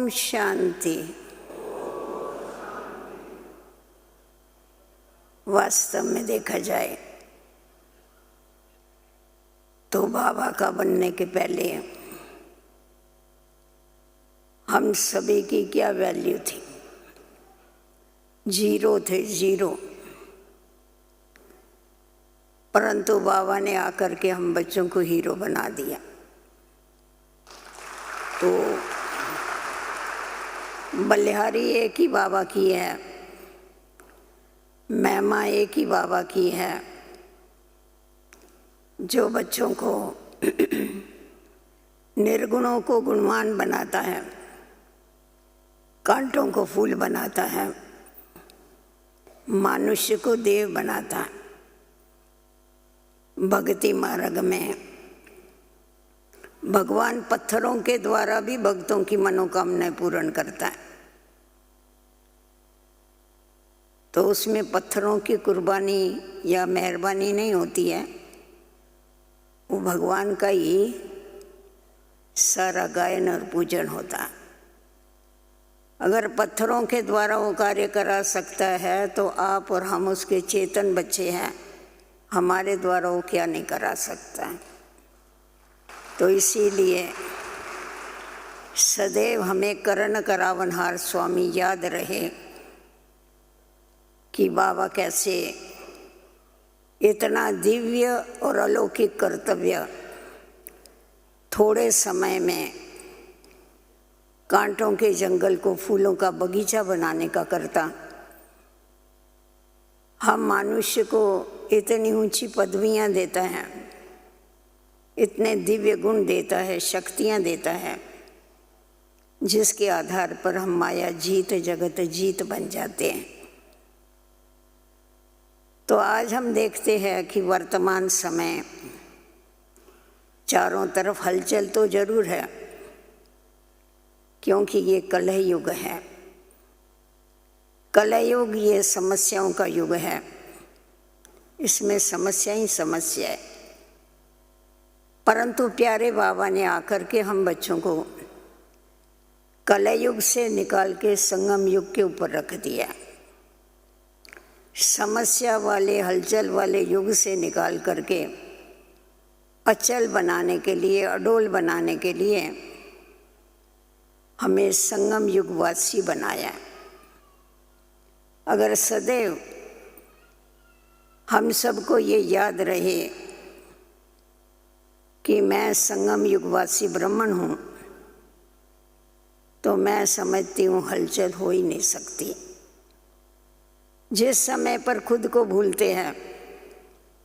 ओम शांति। वास्तव में देखा जाए तो बाबा का बनने के पहले हम सभी की क्या वैल्यू थी? जीरो थे, जीरो। परंतु बाबा ने आकर के हम बच्चों को हीरो बना दिया। तो बलिहारी एक ही बाबा की है, महिमा एक ही बाबा की है, जो बच्चों को निर्गुणों को गुणवान बनाता है, कांटों को फूल बनाता है, मनुष्य को देव बनाता है। भक्ति मार्ग में भगवान पत्थरों के द्वारा भी भक्तों की मनोकामनाएं पूर्ण करता है। तो उसमें पत्थरों की कुर्बानी या मेहरबानी नहीं होती है, वो भगवान का ही सारा गायन और पूजन होता है। अगर पत्थरों के द्वारा वो कार्य करा सकता है तो आप और हम उसके चेतन बच्चे हैं, हमारे द्वारा वो क्या नहीं करा सकता है। तो इसीलिए सदैव हमें करण करावनहार स्वामी याद रहे कि बाबा कैसे इतना दिव्य और अलौकिक कर्तव्य थोड़े समय में कांटों के जंगल को फूलों का बगीचा बनाने का करता। हम मनुष्य को इतनी ऊंची पदवियां देता है, इतने दिव्य गुण देता है, शक्तियां देता है, जिसके आधार पर हम माया जीत जगत जीत बन जाते हैं। तो आज हम देखते हैं कि वर्तमान समय चारों तरफ हलचल तो जरूर है, क्योंकि ये कलह युग है। कलह युग ये समस्याओं का युग है, इसमें समस्या ही समस्या है। परंतु प्यारे बाबा ने आकर के हम बच्चों को कलह युग से निकाल के संगम युग के ऊपर रख दिया। समस्या वाले हलचल वाले युग से निकाल करके अचल बनाने के लिए, अडोल बनाने के लिए हमें संगम युगवासी बनाया। अगर सदैव हम सबको ये याद रहे कि मैं संगम युगवासी ब्राह्मण हूँ, तो मैं समझती हूँ हलचल हो ही नहीं सकती। जिस समय पर खुद को भूलते हैं,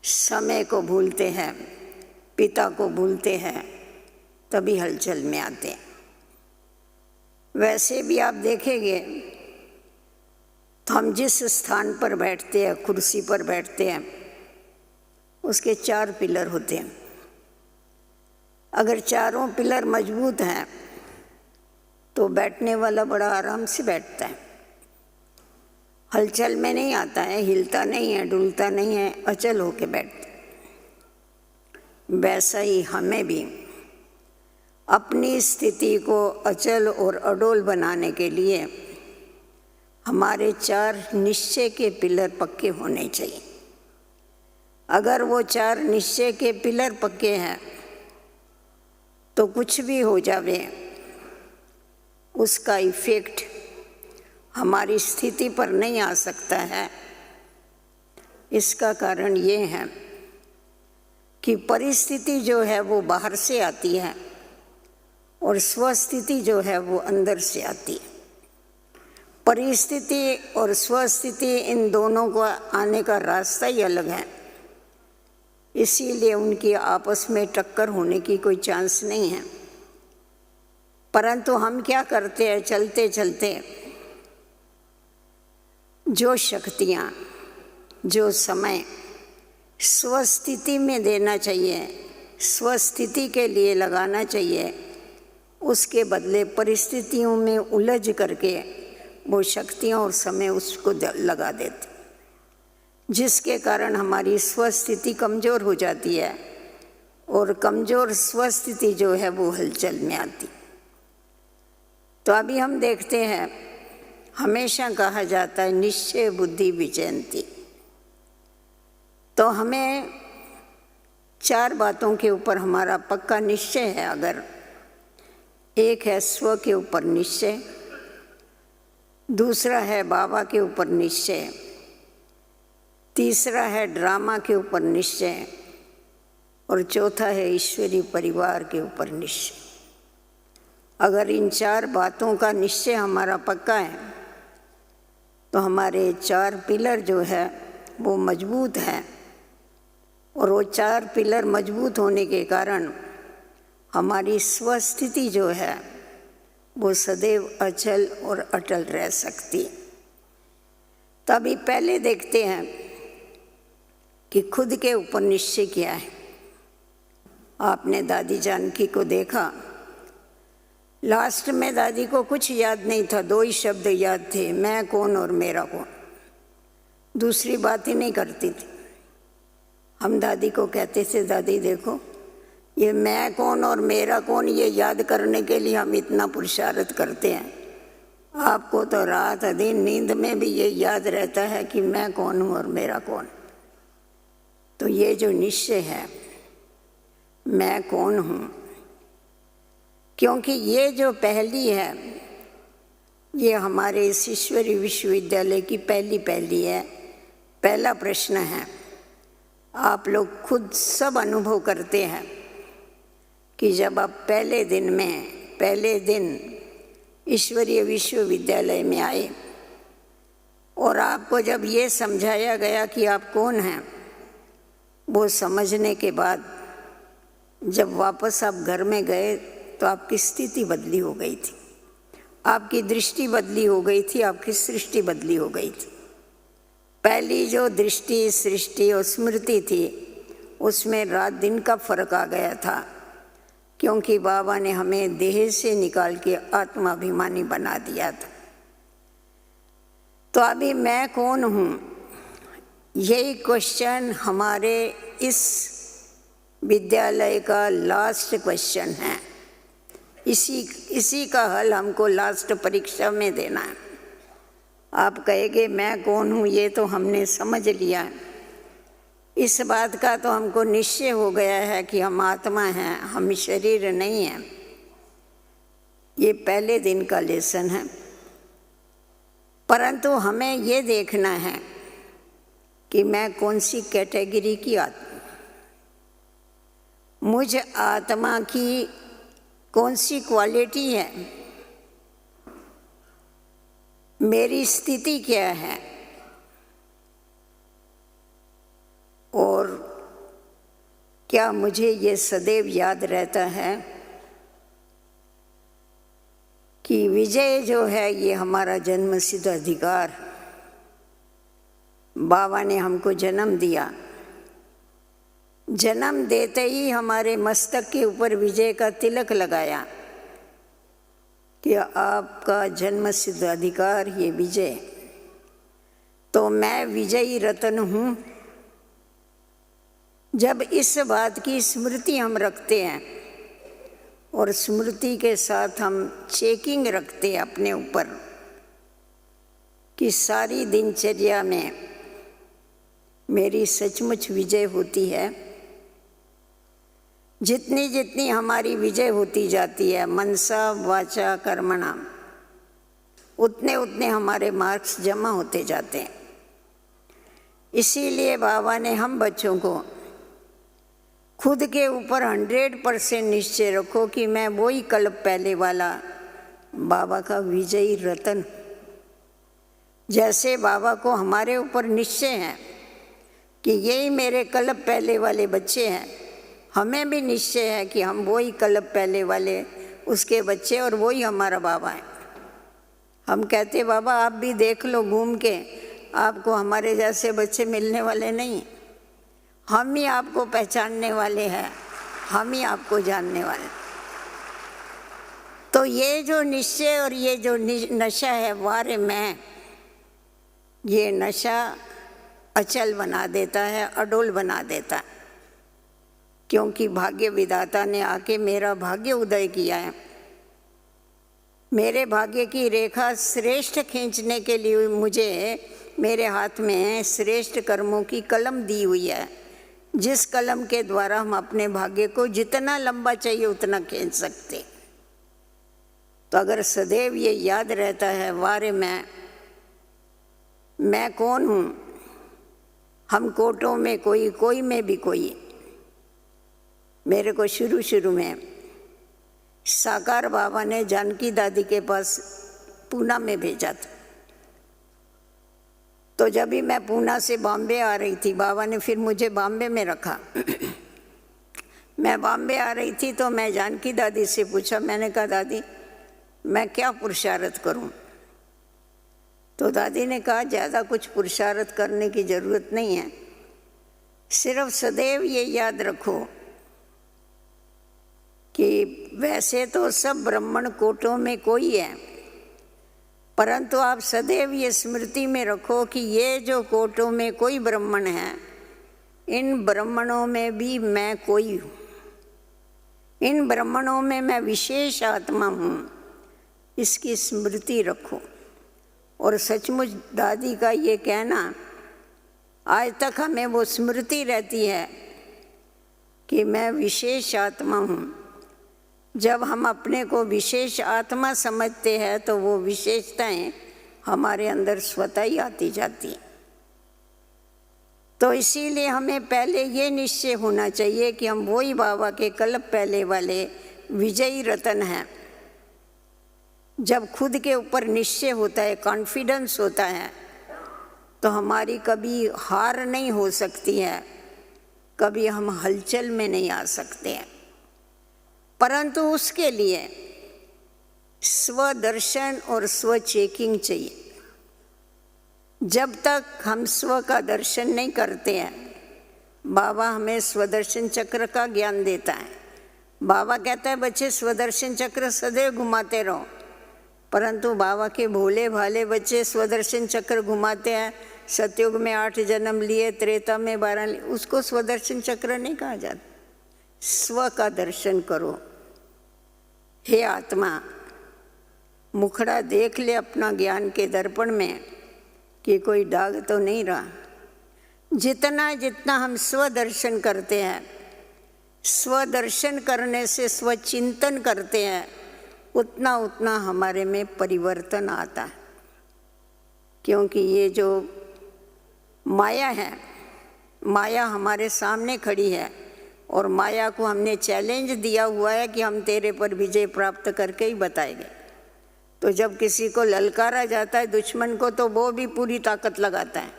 समय को भूलते हैं, पिता को भूलते हैं, तभी हलचल में आते हैं। वैसे भी आप देखेंगे तो हम जिस स्थान पर बैठते हैं, कुर्सी पर बैठते हैं, उसके 4 पिलर होते हैं। अगर चारों पिलर मजबूत हैं तो बैठने वाला बड़ा आराम से बैठता है, हलचल में नहीं आता है, हिलता नहीं है, डुलता नहीं है, अचल होके बैठता है। वैसा ही हमें भी अपनी स्थिति को अचल और अडोल बनाने के लिए हमारे 4 निश्चय के पिलर पक्के होने चाहिए। अगर वो 4 निश्चय के पिलर पक्के हैं तो कुछ भी हो जावे, उसका इफेक्ट हमारी स्थिति पर नहीं आ सकता है। इसका कारण ये है कि परिस्थिति जो है वो बाहर से आती है और स्वस्थिति जो है वो अंदर से आती है। परिस्थिति और स्वस्थिति इन दोनों को आने का रास्ता ही अलग है, इसीलिए उनकी आपस में टक्कर होने की कोई चांस नहीं है। परंतु हम क्या करते हैं, चलते चलते जो शक्तियाँ, जो समय स्वस्थिति में देना चाहिए, स्वस्थिति के लिए लगाना चाहिए, उसके बदले परिस्थितियों में उलझ करके वो शक्तियाँ और समय उसको लगा देते, जिसके कारण हमारी स्वस्थिति कमज़ोर हो जाती है और कमज़ोर स्वस्थिति जो है वो हलचल में आती। तो इसलिए हम तो अभी हम देखते हैं, हमेशा कहा जाता है निश्चय बुद्धि विजयंती। तो हमें 4 बातों के ऊपर हमारा पक्का निश्चय है। अगर एक है स्व के ऊपर निश्चय, दूसरा है बाबा के ऊपर निश्चय, तीसरा है ड्रामा के ऊपर निश्चय, और चौथा है ईश्वरीय परिवार के ऊपर निश्चय। अगर इन 4 बातों का निश्चय हमारा पक्का है तो हमारे 4 पिलर जो है वो मजबूत हैं, और वो 4 पिलर मजबूत होने के कारण हमारी स्वस्थिति जो है वो सदैव अचल और अटल रह सकती। तभी पहले देखते हैं कि खुद के ऊपर निश्चय क्या है। आपने दादी जानकी को देखा, लास्ट में दादी को कुछ याद नहीं था, 2 ही शब्द याद थे, मैं कौन और मेरा कौन। दूसरी बात ही नहीं करती थी। हम दादी को कहते थे, दादी देखो ये मैं कौन और मेरा कौन, ये याद करने के लिए हम इतना पुरुषार्थ करते हैं, आपको तो रात दिन नींद में भी ये याद रहता है कि मैं कौन हूँ और मेरा कौन। तो ये जो निश्चय है मैं कौन हूँ, क्योंकि ये जो पहली है ये हमारे इस ईश्वरीय विश्वविद्यालय की पहली है, पहला प्रश्न है। आप लोग खुद सब अनुभव करते हैं कि जब आप पहले दिन ईश्वरीय विश्वविद्यालय में आए और आपको जब ये समझाया गया कि आप कौन हैं, वो समझने के बाद जब वापस आप घर में गए तो आपकी स्थिति बदली हो गई थी, आपकी दृष्टि बदली हो गई थी, आपकी सृष्टि बदली हो गई थी। पहली जो दृष्टि, सृष्टि और स्मृति थी उसमें रात दिन का फर्क आ गया था, क्योंकि बाबा ने हमें देह से निकाल के आत्माभिमानी बना दिया था। तो अभी मैं कौन हूँ, यही क्वेश्चन हमारे इस विद्यालय का लास्ट क्वेश्चन है। इसी का हल हमको लास्ट परीक्षा में देना है। आप कहेंगे मैं कौन हूँ, ये तो हमने समझ लिया, इस बात का तो हमको निश्चय हो गया है कि हम आत्मा हैं, हम शरीर नहीं हैं। ये पहले दिन का लेसन है, परंतु हमें ये देखना है कि मैं कौन सी कैटेगरी की आत्मा, मुझ आत्मा की कौन सी क्वालिटी है, मेरी स्थिति क्या है, और क्या मुझे ये सदैव याद रहता है कि विजय जो है ये हमारा जन्मसिद्ध अधिकार। बाबा ने हमको जन्म दिया, जन्म देते ही हमारे मस्तक के ऊपर विजय का तिलक लगाया कि आपका जन्मसिद्ध अधिकार ये विजय। तो मैं विजयी रत्न हूँ। जब इस बात की स्मृति हम रखते हैं और स्मृति के साथ हम चेकिंग रखते हैं अपने ऊपर कि सारी दिनचर्या में मेरी सचमुच विजय होती है, जितनी जितनी हमारी विजय होती जाती है मनसा वाचा कर्मणा, उतने उतने हमारे मार्क्स जमा होते जाते हैं। इसीलिए बाबा ने हम बच्चों को खुद के ऊपर 100% निश्चय रखो कि मैं वही कल्प पहले वाला बाबा का विजयी रतन। जैसे बाबा को हमारे ऊपर निश्चय है कि यही मेरे कल्प पहले वाले बच्चे हैं, हमें भी निश्चय है कि हम वही कल्प पहले वाले उसके बच्चे और वही हमारा बाबा है। हम कहते बाबा आप भी देख लो घूम के, आपको हमारे जैसे बच्चे मिलने वाले नहीं, हम ही आपको पहचानने वाले हैं, हम ही आपको जानने वाले। तो ये जो निश्चय और ये जो नशा है वारे में, ये नशा अचल बना देता है, अडोल बना देता है, क्योंकि भाग्य विधाता ने आके मेरा भाग्य उदय किया है। मेरे भाग्य की रेखा श्रेष्ठ खींचने के लिए मुझे मेरे हाथ में श्रेष्ठ कर्मों की कलम दी हुई है, जिस कलम के द्वारा हम अपने भाग्य को जितना लंबा चाहिए उतना खींच सकते। तो अगर सदैव ये याद रहता है, वारे मैं कौन हूँ, हम कोटों में कोई में भी कोई। मेरे को शुरू में साकार बाबा ने जानकी दादी के पास पूना में भेजा था। तो जब भी मैं पूना से बॉम्बे आ रही थी, बाबा ने फिर मुझे बॉम्बे में रखा। मैं बॉम्बे आ रही थी तो मैं जानकी दादी से पूछा, मैंने कहा दादी मैं क्या पुरुषार्थ करूं? तो दादी ने कहा ज़्यादा कुछ पुरुषार्थ करने की ज़रूरत नहीं है, सिर्फ सदैव ये याद रखो कि वैसे तो सब ब्राह्मण कोटों में कोई है, परंतु आप सदैव ये स्मृति में रखो कि ये जो कोटों में कोई ब्राह्मण है, इन ब्राह्मणों में भी मैं कोई हूँ, इन ब्राह्मणों में मैं विशेष आत्मा हूँ, इसकी स्मृति रखो। और सचमुच दादी का ये कहना आज तक हमें वो स्मृति रहती है कि मैं विशेष आत्मा हूँ। जब हम अपने को विशेष आत्मा समझते हैं तो वो विशेषताएं हमारे अंदर स्वतः ही आती जाती। तो इसीलिए हमें पहले ये निश्चय होना चाहिए कि हम वही बाबा के कल्प पहले वाले विजयी रतन हैं। जब खुद के ऊपर निश्चय होता है, कॉन्फिडेंस होता है, तो हमारी कभी हार नहीं हो सकती है, कभी हम हलचल में नहीं आ सकते हैं। परंतु उसके लिए स्वदर्शन और स्व चेकिंग चाहिए। जब तक हम स्व का दर्शन नहीं करते हैं, बाबा हमें स्वदर्शन चक्र का ज्ञान देता है। बाबा कहता है बच्चे स्वदर्शन चक्र सदैव घुमाते रहो, परंतु बाबा के भोले भाले बच्चे स्वदर्शन चक्र घुमाते हैं। सतयुग में 8 जन्म लिए, त्रेता में 12 लिए, उसको स्वदर्शन चक्र नहीं कहा जाता। स्व का दर्शन करो। हे आत्मा, मुखड़ा देख ले अपना ज्ञान के दर्पण में कि कोई दाग तो नहीं रहा। जितना जितना हम स्वदर्शन करते हैं, स्वदर्शन करने से स्वचिंतन करते हैं, उतना उतना हमारे में परिवर्तन आता है। क्योंकि ये जो माया है, माया हमारे सामने खड़ी है और माया को हमने चैलेंज दिया हुआ है कि हम तेरे पर विजय प्राप्त करके ही बताएंगे। तो जब किसी को ललकारा जाता है दुश्मन को, तो वो भी पूरी ताकत लगाता है,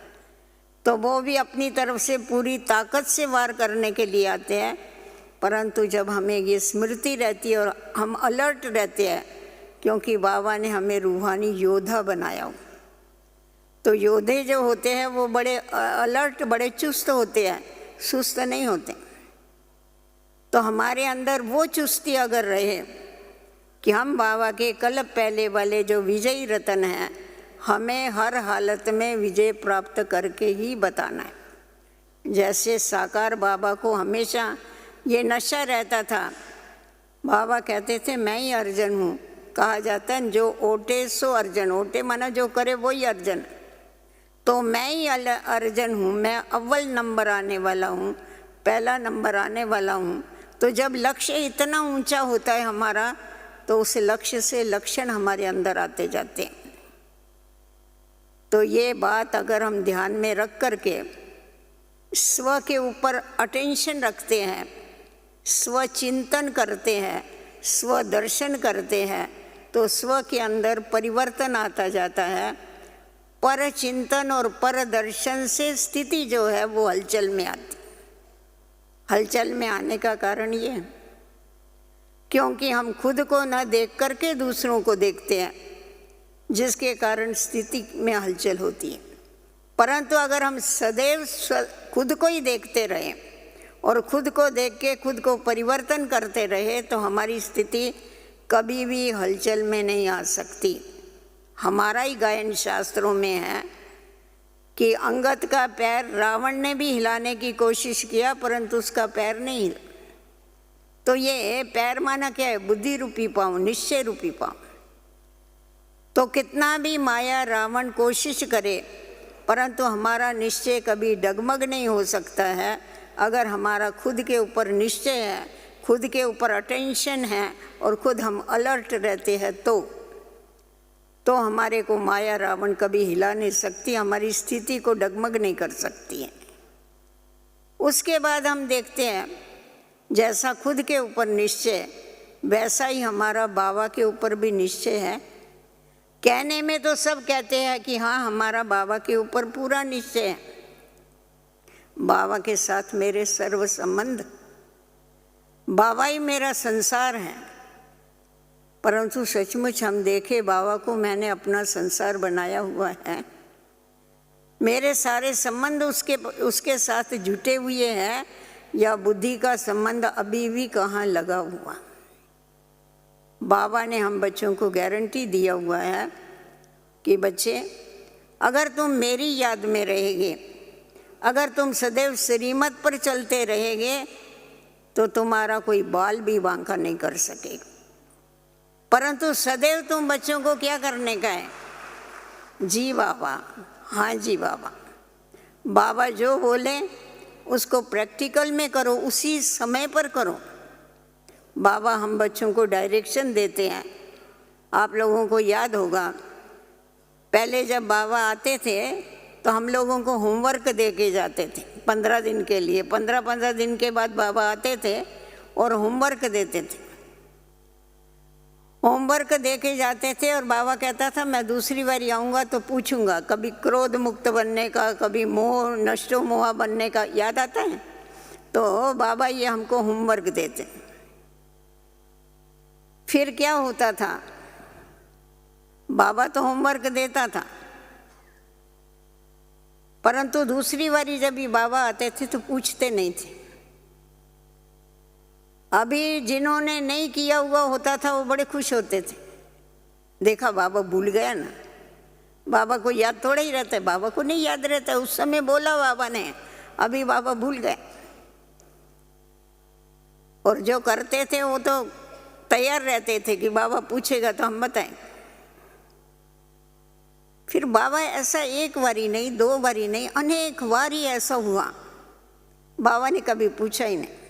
तो वो भी अपनी तरफ से पूरी ताकत से वार करने के लिए आते हैं। परंतु जब हमें ये स्मृति रहती है और हम अलर्ट रहते हैं, क्योंकि बाबा ने हमें रूहानी योद्धा बनाया हो, तो योद्धे जो होते हैं वो बड़े अलर्ट, बड़े चुस्त होते हैं, सुस्त नहीं होते। तो हमारे अंदर वो चुस्ती अगर रहे कि हम बाबा के कल्प पहले वाले जो विजयी रतन हैं, हमें हर हालत में विजय प्राप्त करके ही बताना है। जैसे साकार बाबा को हमेशा ये नशा रहता था, बाबा कहते थे मैं ही अर्जन हूँ। कहा जाता है जो ओटे सो अर्जन, ओटे माना जो करे वही अर्जन। तो मैं ही अर्जन हूँ, मैं अव्वल नंबर आने वाला हूँ, पहला नंबर आने वाला हूँ। तो जब लक्ष्य इतना ऊंचा होता है हमारा, तो उस लक्ष्य से लक्षण हमारे अंदर आते जाते हैं। तो ये बात अगर हम ध्यान में रख करके स्व के ऊपर अटेंशन रखते हैं, स्व चिंतन करते हैं, स्व दर्शन करते हैं, तो स्व के अंदर परिवर्तन आता जाता है। पर चिंतन और पर दर्शन से स्थिति जो है वो हलचल में आती। हलचल में आने का कारण ये है क्योंकि हम खुद को न देख करके दूसरों को देखते हैं, जिसके कारण स्थिति में हलचल होती है। परंतु अगर हम सदैव खुद को ही देखते रहें और खुद को देख के खुद को परिवर्तन करते रहे, तो हमारी स्थिति कभी भी हलचल में नहीं आ सकती। हमारा ही गायन शास्त्रों में है कि अंगद का पैर रावण ने भी हिलाने की कोशिश किया, परंतु उसका पैर नहीं हिला। तो ये पैर माना क्या है? बुद्धि रूपी पाँव, निश्चय रूपी पाँव। तो कितना भी माया रावण कोशिश करे, परंतु हमारा निश्चय कभी डगमग नहीं हो सकता है अगर हमारा खुद के ऊपर निश्चय है, खुद के ऊपर अटेंशन है और खुद हम अलर्ट रहते हैं तो हमारे को माया रावण कभी हिला नहीं सकती, हमारी स्थिति को डगमग नहीं कर सकती है। उसके बाद हम देखते हैं जैसा खुद के ऊपर निश्चय वैसा ही हमारा बाबा के ऊपर भी निश्चय है। कहने में तो सब कहते हैं कि हाँ हमारा बाबा के ऊपर पूरा निश्चय है, बाबा के साथ मेरे सर्व संबंध, बाबा ही मेरा संसार है। परंतु सचमुच हम देखे बाबा को मैंने अपना संसार बनाया हुआ है, मेरे सारे संबंध उसके साथ जुटे हुए हैं, या बुद्धि का संबंध अभी भी कहाँ लगा हुआ। बाबा ने हम बच्चों को गारंटी दिया हुआ है कि बच्चे अगर तुम मेरी याद में रहेंगे, अगर तुम सदैव श्रीमत पर चलते रहेंगे तो तुम्हारा कोई बाल भी बांका नहीं कर सकेगा। परंतु सदैव तुम बच्चों को क्या करने का है? जी बाबा, हाँ जी बाबा, बाबा जो बोले उसको प्रैक्टिकल में करो, उसी समय पर करो। बाबा हम बच्चों को डायरेक्शन देते हैं। आप लोगों को याद होगा पहले जब बाबा आते थे तो हम लोगों को होमवर्क दे के जाते थे 15 दिन के लिए। 15 दिन के बाद बाबा आते थे और होमवर्क देते थे। होमवर्क दे के जाते थे और बाबा कहता था मैं दूसरी बार आऊँगा तो पूछूंगा, कभी क्रोध मुक्त बनने का, कभी मोह नष्टो मोहा बनने का, याद आता है? तो बाबा ये हमको होमवर्क देते। फिर क्या होता था? बाबा तो होमवर्क देता था, परंतु दूसरी बारी जब भी बाबा आते थे तो पूछते नहीं थे। अभी जिन्होंने नहीं किया हुआ होता था वो बड़े खुश होते थे, देखा बाबा भूल गया ना, बाबा को याद थोड़ा ही रहता है, बाबा को नहीं याद रहता, उस समय बोला बाबा ने, अभी बाबा भूल गए। और जो करते थे वो तो तैयार रहते थे कि बाबा पूछेगा तो हम बताएं। फिर बाबा ऐसा एक बारी नहीं, 2 बारी नहीं, अनेक बारी ऐसा हुआ, बाबा ने कभी पूछा ही नहीं।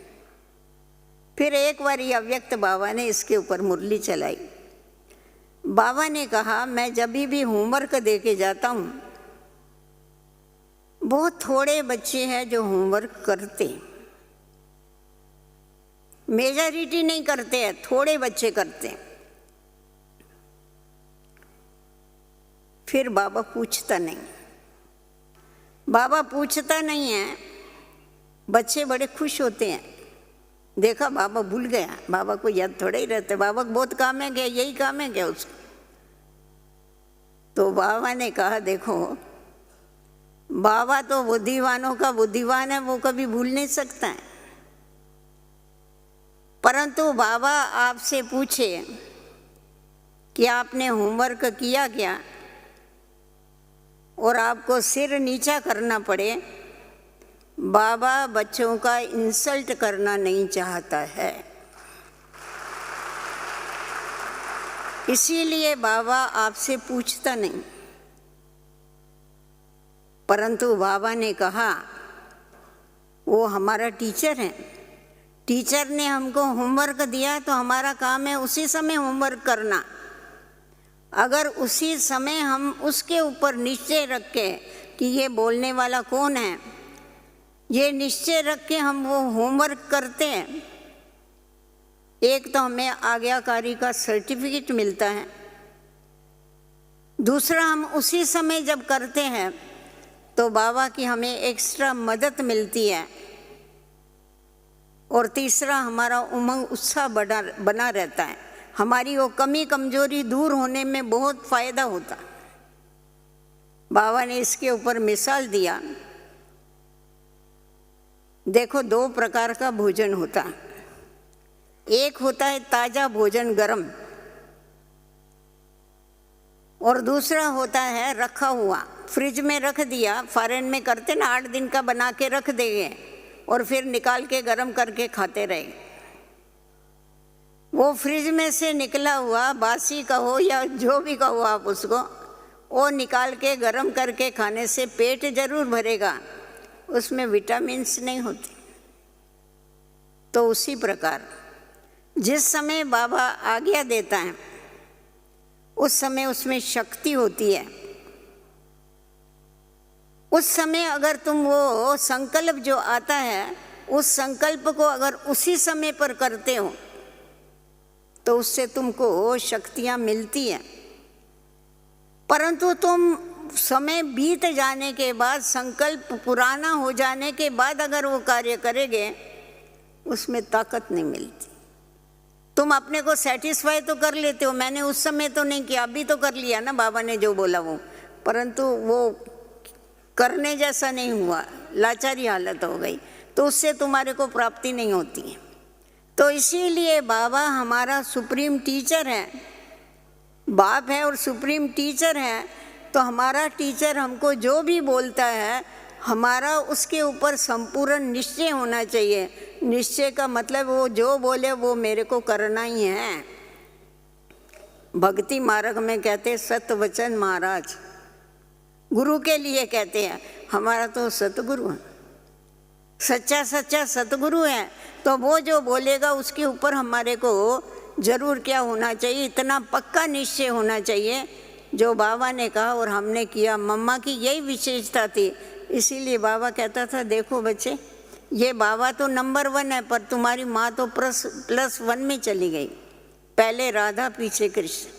फिर एक बारी अव्यक्त बाबा ने इसके ऊपर मुरली चलाई। बाबा ने कहा मैं जब भी होमवर्क दे के जाता हूँ, बहुत थोड़े बच्चे हैं जो होमवर्क करते, मेजॉरिटी नहीं करते हैं, थोड़े बच्चे करते हैं। फिर बाबा पूछता नहीं, बाबा पूछता नहीं है, बच्चे बड़े खुश होते हैं, देखा बाबा भूल गया, बाबा को याद थोड़ा ही रहता है, बाबा को बहुत काम है क्या, यही काम है क्या उसको। तो बाबा ने कहा देखो बाबा तो बुद्धिवानों का बुद्धिवान है, वो कभी भूल नहीं सकता है, परंतु बाबा आपसे पूछे कि आपने होमवर्क किया क्या और आपको सिर नीचा करना पड़े, बाबा बच्चों का इंसल्ट करना नहीं चाहता है। इसीलिए बाबा आपसे पूछता नहीं। परंतु बाबा ने कहा वो हमारा टीचर है, टीचर ने हमको होमवर्क दिया तो हमारा काम है उसी समय होमवर्क करना। अगर उसी समय हम उसके ऊपर निश्चय रख के कि ये बोलने वाला कौन है, ये निश्चय रख के हम वो होमवर्क करते हैं, एक तो हमें आज्ञाकारी का सर्टिफिकेट मिलता है, दूसरा हम उसी समय जब करते हैं तो बाबा की हमें एक्स्ट्रा मदद मिलती है, और तीसरा हमारा उमंग उत्साह बना रहता है, हमारी वो कमी कमजोरी दूर होने में बहुत फायदा होता। बाबा ने इसके ऊपर मिसाल दिया, देखो 2 प्रकार का भोजन होता है, एक होता है ताज़ा भोजन गरम, और दूसरा होता है रखा हुआ, फ्रिज में रख दिया, फॉरेन में करते ना 8 दिन का बना के रख देंगे और फिर निकाल के गरम करके खाते रहेंगे। वो फ्रिज में से निकला हुआ बासी कहो या जो भी कहो आप उसको, वो निकाल के गर्म करके खाने से पेट जरूर भरेगा, उसमें विटामिन्स नहीं होते। तो उसी प्रकार जिस समय बाबा आज्ञा देता है उस समय उसमें शक्ति होती है। उस समय अगर तुम वो संकल्प जो आता है उस संकल्प को अगर उसी समय पर करते हो तो उससे तुमको शक्तियां मिलती हैं। परंतु तुम समय बीत जाने के बाद, संकल्प पुराना हो जाने के बाद अगर वो कार्य करेंगे उसमें ताकत नहीं मिलती। तुम अपने को सेटिस्फाई तो कर लेते हो, मैंने उस समय तो नहीं किया, अभी तो कर लिया ना बाबा ने जो बोला वो, परंतु वो करने जैसा नहीं हुआ, लाचारी हालत हो गई, तो उससे तुम्हारे को प्राप्ति नहीं होती है। तो इसीलिए बाबा हमारा सुप्रीम टीचर है, बाप है और सुप्रीम टीचर है। तो हमारा टीचर हमको जो भी बोलता है हमारा उसके ऊपर संपूर्ण निश्चय होना चाहिए। निश्चय का मतलब वो जो बोले वो मेरे को करना ही है। भक्ति मार्ग में कहते सत्य वचन महाराज, गुरु के लिए कहते हैं, हमारा तो सतगुरु है, सच्चा सच्चा सतगुरु है। तो वो जो बोलेगा उसके ऊपर हमारे को जरूर क्या होना चाहिए, इतना पक्का निश्चय होना चाहिए जो बाबा ने कहा और हमने किया। मम्मा की यही विशेषता थी, इसीलिए बाबा कहता था देखो बच्चे, ये बाबा तो नंबर 1 है पर तुम्हारी माँ तो +1 में चली गई, पहले राधा पीछे कृष्ण।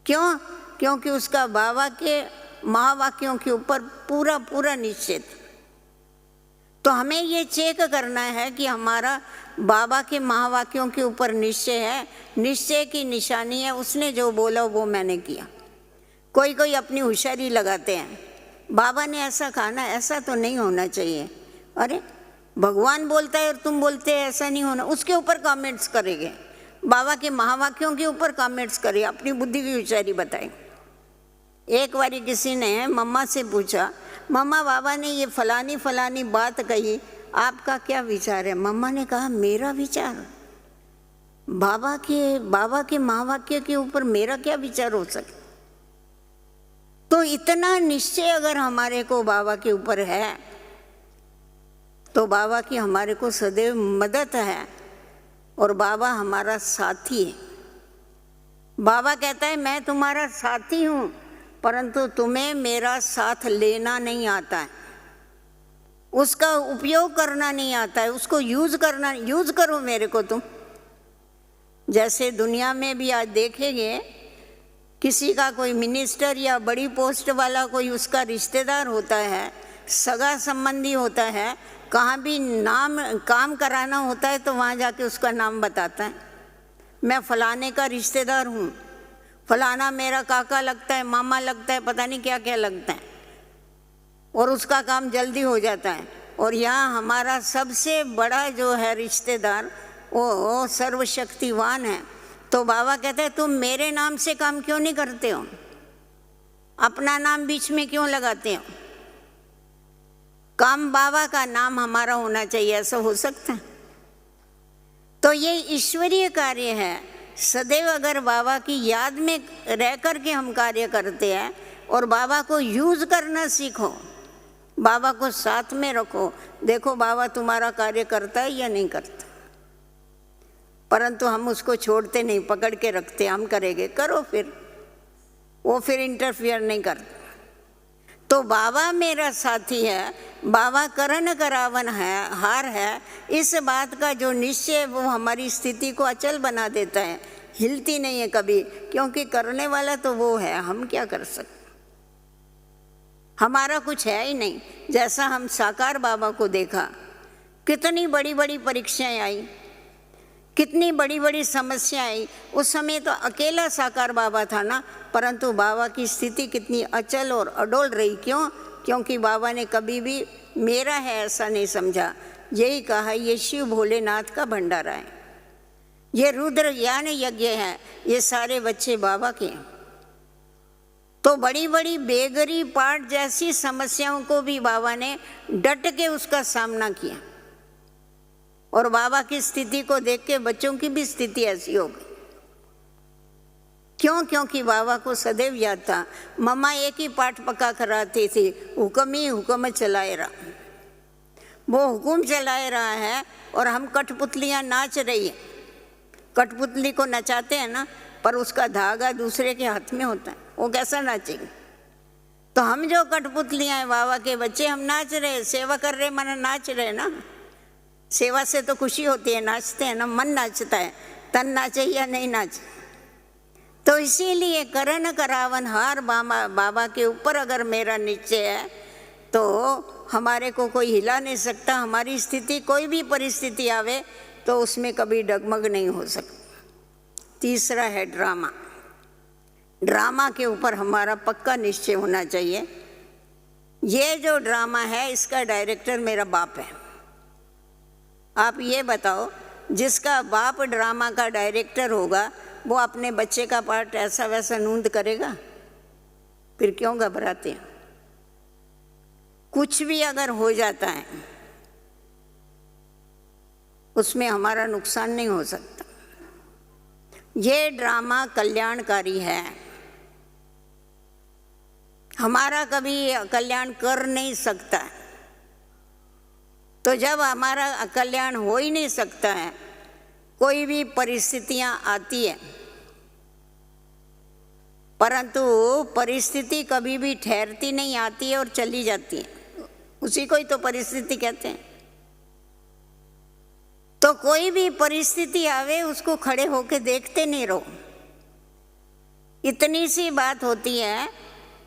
क्यों? क्योंकि उसका बाबा के महावाक्यों के ऊपर पूरा पूरा निश्चय था। तो हमें ये चेक करना है कि हमारा बाबा के महावाक्यों के ऊपर निश्चय है, निश्चय की निशानी है, उसने जो बोला वो मैंने किया। कोई कोई अपनी होशियारी लगाते हैं, बाबा ने ऐसा कहा ना, ऐसा तो नहीं होना चाहिए। अरे भगवान बोलता है और तुम बोलते हैं ऐसा नहीं होना, उसके ऊपर कमेंट्स करेंगे, बाबा के महावाक्यों के ऊपर कमेंट्स करें, अपनी बुद्धि की होशियारी बताएं। एक बारी किसी ने मम्मा से पूछा, मम्मा बाबा ने ये फलानी फलानी बात कही, आपका क्या विचार है? मम्मा ने कहा मेरा विचार, बाबा के महावाक्य के ऊपर मेरा क्या विचार हो सके? तो इतना निश्चय अगर हमारे को बाबा के ऊपर है तो बाबा की हमारे को सदैव मदद है और बाबा हमारा साथी है। बाबा कहता है मैं तुम्हारा साथी हूँ, परंतु तुम्हें मेरा साथ लेना नहीं आता है, उसका उपयोग करना नहीं आता है, उसको यूज करो मेरे को तुम। जैसे दुनिया में भी आज देखेंगे, किसी का कोई मिनिस्टर या बड़ी पोस्ट वाला कोई उसका रिश्तेदार होता है, सगा संबंधी होता है, कहाँ भी काम कराना होता है तो वहाँ जाके उसका नाम बताता है, मैं फलाने का रिश्तेदार हूँ, फलाना मेरा काका लगता है, मामा लगता है, पता नहीं क्या क्या लगता है, और उसका काम जल्दी हो जाता है। और यहाँ हमारा सबसे बड़ा जो है रिश्तेदार वो सर्वशक्तिवान है। तो बाबा कहते हैं तुम मेरे नाम से काम क्यों नहीं करते हो, अपना नाम बीच में क्यों लगाते हो? काम बाबा का नाम हमारा होना चाहिए, ऐसा हो सकता है? तो ये ईश्वरीय कार्य है। सदैव अगर बाबा की याद में रह कर के हम कार्य करते हैं और बाबा को यूज करना सीखो, बाबा को साथ में रखो, देखो बाबा तुम्हारा कार्य करता है या नहीं करता। परंतु हम उसको छोड़ते नहीं, पकड़ के रखते, हम करेंगे, करो फिर, वो फिर इंटरफियर नहीं करता। तो बाबा मेरा साथी है, बाबा करण करावन है, हार है, इस बात का जो निश्चय वो हमारी स्थिति को अचल बना देता है, हिलती नहीं है कभी, क्योंकि करने वाला तो वो है, हम क्या कर सकते, हमारा कुछ है ही नहीं। जैसा हम साकार बाबा को देखा, कितनी बड़ी बड़ी परीक्षाएं आई, कितनी बड़ी बड़ी समस्या आई, उस समय तो अकेला साकार बाबा था ना, परंतु बाबा की स्थिति कितनी अचल और अडोल रही। क्यों? क्योंकि बाबा ने कभी भी मेरा है ऐसा नहीं समझा, यही कहा ये शिव भोलेनाथ का भंडारा है, ये रुद्र ज्ञान यज्ञ है, ये सारे बच्चे बाबा के हैं। तो बड़ी बड़ी बेगरी पाठ जैसी समस्याओं को भी बाबा ने डट के उसका सामना किया और बाबा की स्थिति को देख के बच्चों की भी स्थिति ऐसी हो गई। क्यों? क्योंकि बाबा को सदैव याद था, मम्मा एक ही पाठ पक्का कराती थी, हुक्म ही हुक्म चलाए रहा। वो हुक्म चलाए रहा है और हम कठपुतलियाँ नाच रही है। कठपुतली को नचाते हैं ना, पर उसका धागा दूसरे के हाथ में होता है, वो कैसा नाचेगी? तो हम जो कठपुतलियाँ हैं बाबा के बच्चे, हम नाच रहे, सेवा कर रहे, मन नाच रहे ना। सेवा से तो खुशी होती है, नाचते हैं ना, मन नाचता है, तन नाचे या नहीं नाचे। तो इसीलिए करन करावन हार बाबा के ऊपर अगर मेरा निश्चय है तो हमारे को कोई हिला नहीं सकता। हमारी स्थिति कोई भी परिस्थिति आवे तो उसमें कभी डगमग नहीं हो सकता। तीसरा है ड्रामा। ड्रामा के ऊपर हमारा पक्का निश्चय होना चाहिए। ये जो ड्रामा है इसका डायरेक्टर मेरा बाप है। आप ये बताओ, जिसका बाप ड्रामा का डायरेक्टर होगा वो अपने बच्चे का पार्ट ऐसा वैसा नूंद करेगा? फिर क्यों घबराते हैं? कुछ भी अगर हो जाता है उसमें हमारा नुकसान नहीं हो सकता। ये ड्रामा कल्याणकारी है, हमारा कभी कल्याण कर नहीं सकता है। तो जब हमारा कल्याण हो ही नहीं सकता है, कोई भी परिस्थितियां आती है, परंतु परिस्थिति कभी भी ठहरती नहीं, आती है और चली जाती है, उसी को ही तो परिस्थिति कहते हैं। तो कोई भी परिस्थिति आवे उसको खड़े होके देखते नहीं रहो। इतनी सी बात होती है,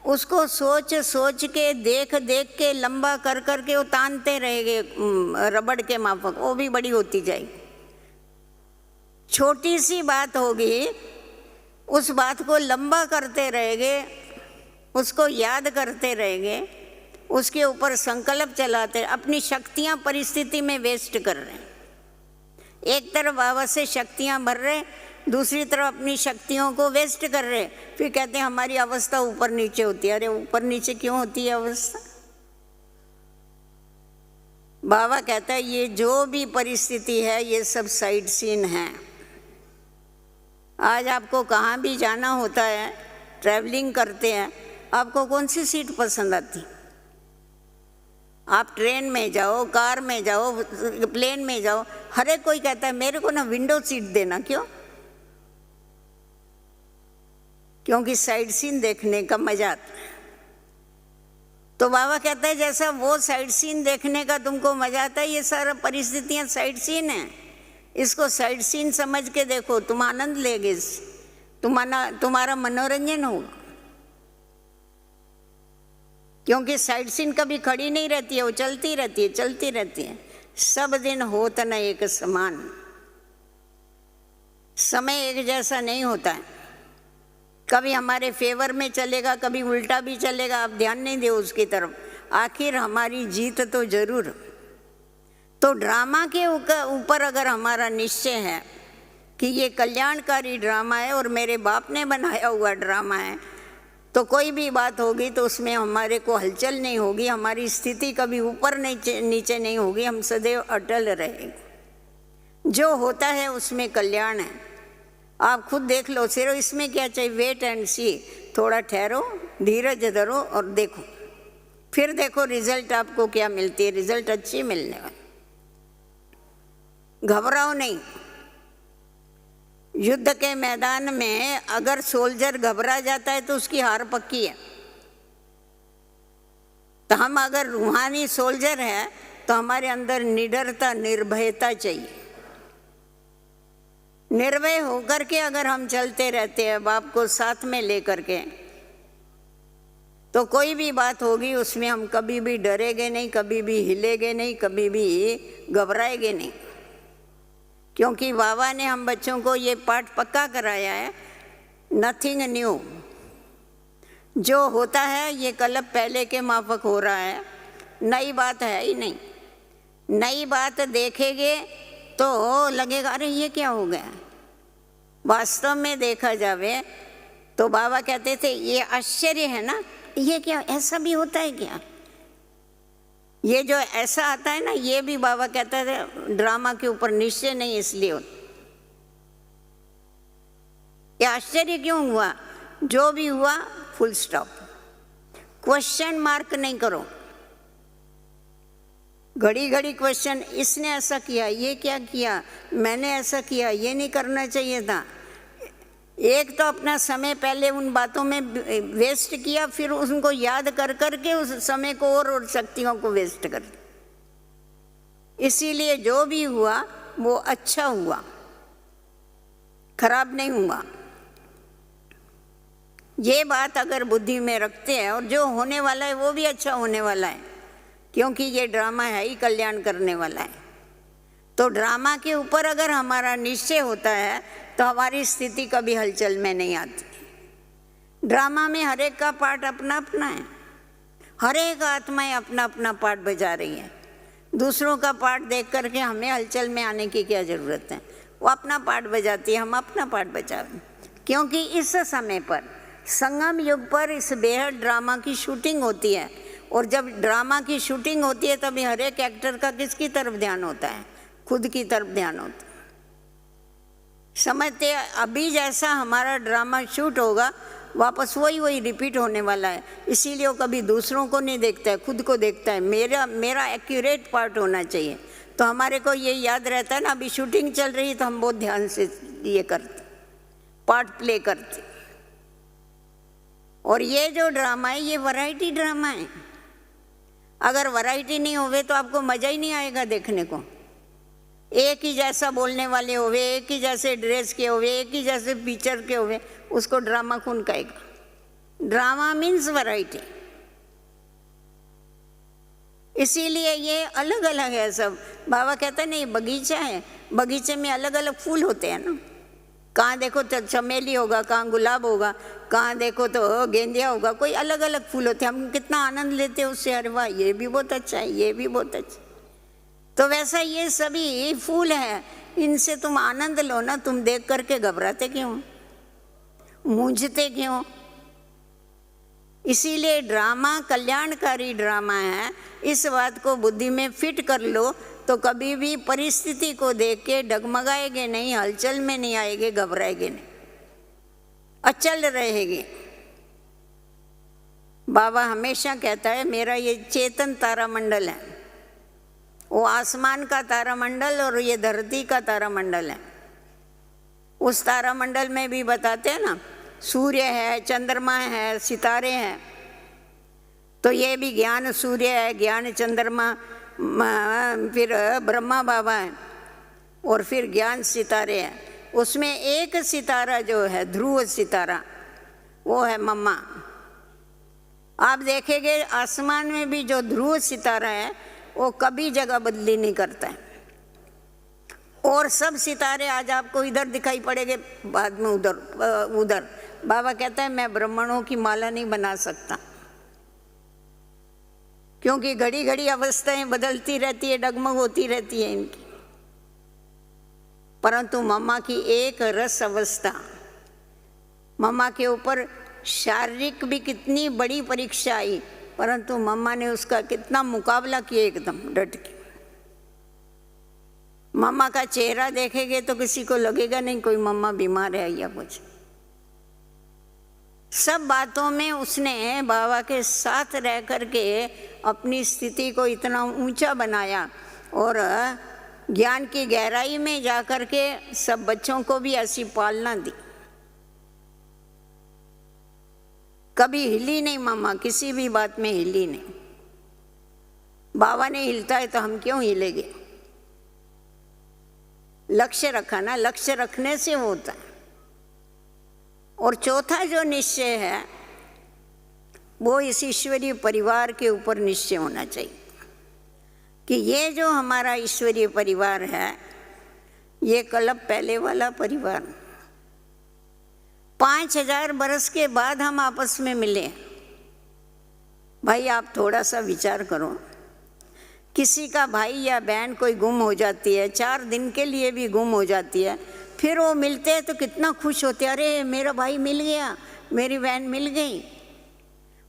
उसको सोच सोच के देख देख के लंबा कर कर के वो तानते रहेंगे रबड़ के माफक, वो भी बड़ी होती जाएगी। छोटी सी बात होगी, उस बात को लंबा करते रहेंगे, उसको याद करते रहेंगे, उसके ऊपर संकल्प चलाते, अपनी शक्तियां परिस्थिति में वेस्ट कर रहे हैं। एक तरफ बाबा से शक्तियां भर रहे, दूसरी तरफ अपनी शक्तियों को वेस्ट कर रहे। फिर कहते हैं हमारी अवस्था ऊपर नीचे होती है। अरे ऊपर नीचे क्यों होती है अवस्था? बाबा कहता है ये जो भी परिस्थिति है ये सब साइड सीन है। आज आपको कहाँ भी जाना होता है, ट्रैवलिंग करते हैं, आपको कौन सी सीट पसंद आती? आप ट्रेन में जाओ, कार में जाओ, प्लेन में जाओ, हर एक कोई कहता है मेरे को ना विंडो सीट देना। क्यों? क्योंकि साइड सीन देखने का मजा आता है। तो बाबा कहता है जैसा वो साइड सीन देखने का तुमको मजा आता है, ये सारा परिस्थितियां साइड सीन है। इसको साइड सीन समझ के देखो, तुम आनंद लेगे, तुम्हारा मनोरंजन होगा। क्योंकि साइड सीन कभी खड़ी नहीं रहती है, वो चलती रहती है, चलती रहती है। सब दिन होता न एक समान, समय एक जैसा नहीं होता है। कभी हमारे फेवर में चलेगा, कभी उल्टा भी चलेगा, आप ध्यान नहीं दो उसकी तरफ, आखिर हमारी जीत तो जरूर। तो ड्रामा के ऊपर अगर हमारा निश्चय है कि ये कल्याणकारी ड्रामा है और मेरे बाप ने बनाया हुआ ड्रामा है, तो कोई भी बात होगी तो उसमें हमारे को हलचल नहीं होगी, हमारी स्थिति कभी ऊपर नीचे नहीं होगी, हम सदैव अटल रहेंगे। जो होता है उसमें कल्याण है। आप खुद देख लो, सिर्फ इसमें क्या चाहिए? वेट एंड सी, थोड़ा ठहरो, धीरज धरो और देखो, फिर देखो रिजल्ट आपको क्या मिलती है। रिजल्ट अच्छी मिलने वाली, घबराओ नहीं। युद्ध के मैदान में अगर सोल्जर घबरा जाता है तो उसकी हार पक्की है। तो हम अगर रूहानी सोल्जर हैं तो हमारे अंदर निडरता, निर्भयता चाहिए। निर्भय होकर के अगर हम चलते रहते हैं बाप को साथ में लेकर के, तो कोई भी बात होगी उसमें हम कभी भी डरेंगे नहीं, कभी भी हिलेंगे नहीं, कभी भी घबराएंगे नहीं। क्योंकि बाबा ने हम बच्चों को ये पाठ पक्का कराया है, नथिंग न्यू। जो होता है ये कल्प पहले के माफक हो रहा है, नई बात है ही नहीं। नई बात देखेंगे तो लगेगा अरे ये क्या हो गया। वास्तव में देखा जावे तो बाबा कहते थे ये आश्चर्य है ना, ये क्या, ऐसा भी होता है क्या? ये जो ऐसा आता है ना, ये भी बाबा कहता है ड्रामा के ऊपर निश्चय नहीं इसलिए होता। ये आश्चर्य क्यों हुआ? जो भी हुआ फुल स्टॉप, क्वेश्चन मार्क नहीं करो। घड़ी घड़ी क्वेश्चन, इसने ऐसा किया, ये क्या किया, मैंने ऐसा किया, ये नहीं करना चाहिए था। एक तो अपना समय पहले उन बातों में वेस्ट किया, फिर उनको याद कर करके उस समय को और शक्तियों को वेस्ट कर। इसीलिए जो भी हुआ वो अच्छा हुआ, खराब नहीं हुआ। ये बात अगर बुद्धि में रखते हैं, और जो होने वाला है वो भी अच्छा होने वाला है, क्योंकि ये ड्रामा है ही कल्याण करने वाला है। तो ड्रामा के ऊपर अगर हमारा निश्चय होता है तो हमारी स्थिति कभी हलचल में नहीं आती। ड्रामा में हर एक का पार्ट अपना अपना है, हर एक आत्माएं अपना अपना पार्ट बजा रही है। दूसरों का पार्ट देख करके हमें हलचल में आने की क्या ज़रूरत है? वो अपना पार्ट बजाती है, हम अपना पार्ट बजा रहे हैं। क्योंकि इस समय पर संगम युग पर इस बेहद ड्रामा की शूटिंग होती है, और जब ड्रामा की शूटिंग होती है तभी हर एक एक्टर का किसकी तरफ ध्यान होता है? खुद की तरफ ध्यान होता है। समझते अभी जैसा हमारा ड्रामा शूट होगा वापस वही रिपीट होने वाला है। इसीलिए वो कभी दूसरों को नहीं देखता है, खुद को देखता है। मेरा एक्यूरेट पार्ट होना चाहिए। तो हमारे को ये याद रहता है ना, अभी शूटिंग चल रही है तो हम बहुत ध्यान से ये करते, पार्ट प्ले करते। और ये जो ड्रामा है ये वैरायटी ड्रामा है। अगर वैरायटी नहीं होवे तो आपको मज़ा ही नहीं आएगा देखने को। एक ही जैसा बोलने वाले होवे, एक ही जैसे ड्रेस के होवे, एक ही जैसे पिक्चर के होवे, उसको ड्रामा कौन कहेगा? Drama means variety. इसीलिए ये अलग अलग है सब। बाबा कहते हैं नहीं, बगीचा है, बगीचे में अलग अलग फूल होते हैं ना। कहाँ देखो तो चमेली होगा, कहाँ गुलाब होगा, कहाँ देखो तो गेंदिया होगा, कोई अलग अलग फूल होते हैं। हम कितना आनंद लेते हैं उससे, अरे वाह ये भी बहुत अच्छा है, ये भी बहुत अच्छा। तो वैसा ये सभी फूल है, इनसे तुम आनंद लो ना। तुम देख करके घबराते क्यों, मूंझते क्यों? इसीलिए ड्रामा कल्याणकारी ड्रामा है। इस बात को बुद्धि में फिट कर लो तो कभी भी परिस्थिति को देख के डगमगाएंगे नहीं, हलचल में नहीं आएंगे, घबराएंगे नहीं, अचल रहेंगे। बाबा हमेशा कहता है मेरा ये चेतन तारामंडल है, वो आसमान का तारामंडल और ये धरती का तारामंडल है। उस तारामंडल में भी बताते हैं ना, सूर्य है, चंद्रमा है, सितारे हैं। तो ये भी ज्ञान सूर्य है, ज्ञान चंद्रमा, फिर ब्रह्मा बाबा है, और फिर ज्ञान सितारे हैं। उसमें एक सितारा जो है ध्रुव सितारा, वो है मम्मा। आप देखेंगे आसमान में भी जो ध्रुव सितारा है वो कभी जगह बदली नहीं करता है। और सब सितारे आज आपको इधर दिखाई पड़ेंगे, बाद में उधर। बाबा कहता है मैं ब्राह्मणों की माला नहीं बना सकता, क्योंकि घड़ी घड़ी अवस्थाएं बदलती रहती है, डगमग होती रहती है इनकी। परंतु मम्मा की एक रस अवस्था, मम्मा के ऊपर शारीरिक भी कितनी बड़ी परीक्षा आई, परंतु मम्मा ने उसका कितना मुकाबला किया, एकदम डट के। मम्मा का चेहरा देखेंगे तो किसी को लगेगा नहीं कोई मम्मा बीमार है या कुछ। सब बातों में उसने बाबा के साथ रह करके अपनी स्थिति को इतना ऊंचा बनाया, और ज्ञान की गहराई में जा कर के सब बच्चों को भी ऐसी पालना दी। कभी हिली नहीं मम्मा, किसी भी बात में हिली नहीं। बाबा ने हिलता है तो हम क्यों हिलेंगे? लक्ष्य रखा ना, लक्ष्य रखने से होता है। और चौथा जो निश्चय है वो इस ईश्वरीय परिवार के ऊपर निश्चय होना चाहिए कि ये जो हमारा ईश्वरीय परिवार है ये कल्प पहले वाला परिवार। 5000 बरस के बाद हम आपस में मिले। भाई आप थोड़ा सा विचार करो, किसी का भाई या बहन कोई गुम हो जाती है, 4 दिन के लिए भी गुम हो जाती है, फिर वो मिलते हैं तो कितना खुश होते हैं, अरे मेरा भाई मिल गया, मेरी बहन मिल गई।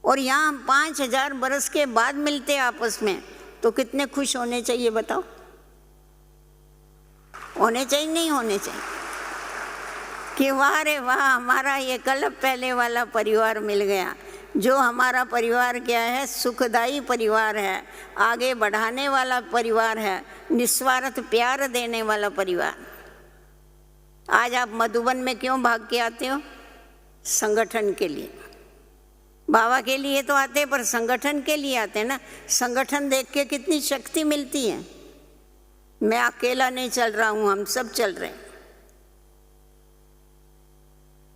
और यहाँ 5000 बरस के बाद मिलते हैं आपस में, तो कितने खुश होने चाहिए बताओ? होने चाहिए नहीं होने चाहिए? कि वाह रे वाह, हमारा ये कल्प पहले वाला परिवार मिल गया। जो हमारा परिवार क्या है? सुखदायी परिवार है, आगे बढ़ाने वाला परिवार है, निस्वार्थ प्यार देने वाला परिवार। आज आप मधुबन में क्यों भाग के आते हो? संगठन के लिए। बाबा के लिए तो आते पर संगठन के लिए आते ना। संगठन देख के कितनी शक्ति मिलती है। मैं अकेला नहीं चल रहा हूं, हम सब चल रहे हैं।